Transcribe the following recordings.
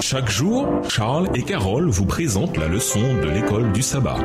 Chaque jour, Charles et Carole vous présentent la leçon de l'école du sabbat.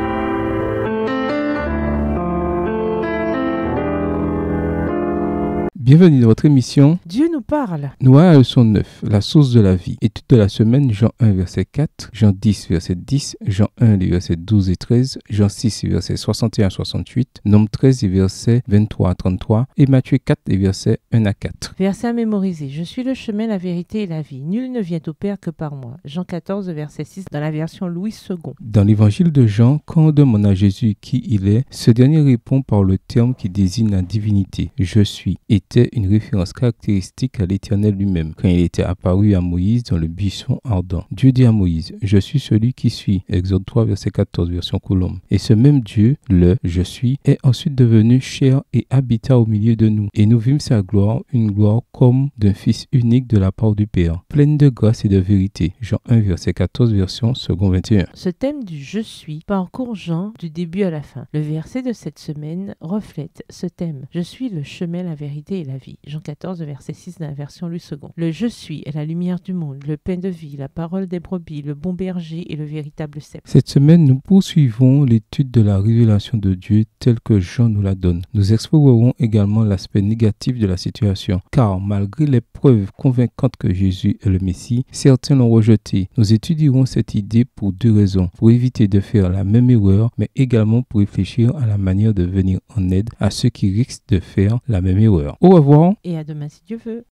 Bienvenue dans votre émission Dieu nous parle. Nous à la leçon 9, la source de la vie. Étude de la semaine, Jean 1, verset 4, Jean 10, verset 10, Jean 1, les versets 12 et 13, Jean 6, verset 61 à 68, Nombre 13, versets 23 à 33 et Matthieu 4, versets 1 à 4. Verset à mémoriser. Je suis le chemin, la vérité et la vie. Nul ne vient au Père que par moi. Jean 14, verset 6 dans la version Louis II. Dans l'évangile de Jean, quand on demande à Jésus qui il est, ce dernier répond par le terme qui désigne la divinité. Je suis était une référence caractéristique à l'Éternel lui-même, quand il était apparu à Moïse dans le buisson ardent. Dieu dit à Moïse, « Je suis celui qui suis » Exode 3, verset 14, version Colombe. Et ce même Dieu, le « Je suis », est ensuite devenu chair et habita au milieu de nous. Et nous vîmes sa gloire, une gloire comme d'un Fils unique de la part du Père, pleine de grâce et de vérité. Jean 1, verset 14, version second 21. Ce thème du « Je suis » parcourt Jean du début à la fin. Le verset de cette semaine reflète ce thème. Je suis le chemin, la vérité et la vie. Jean 14, verset 6 dans la version Louis II. Le « Je suis » est la lumière du monde, le pain de vie, la parole des brebis, le bon berger et le véritable cep. Cette semaine, nous poursuivons l'étude de la révélation de Dieu telle que Jean nous la donne. Nous explorerons également l'aspect négatif de la situation, car malgré les preuves convaincantes que Jésus est le Messie, certains l'ont rejeté. Nous étudierons cette idée pour deux raisons. Pour éviter de faire la même erreur, mais également pour réfléchir à la manière de venir en aide à ceux qui risquent de faire la même erreur. Au revoir. Et à demain si Dieu veut.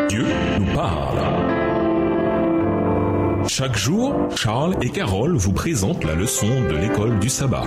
Dieu nous parle. Chaque jour, Charles et Carole vous présentent la leçon de l'école du sabbat.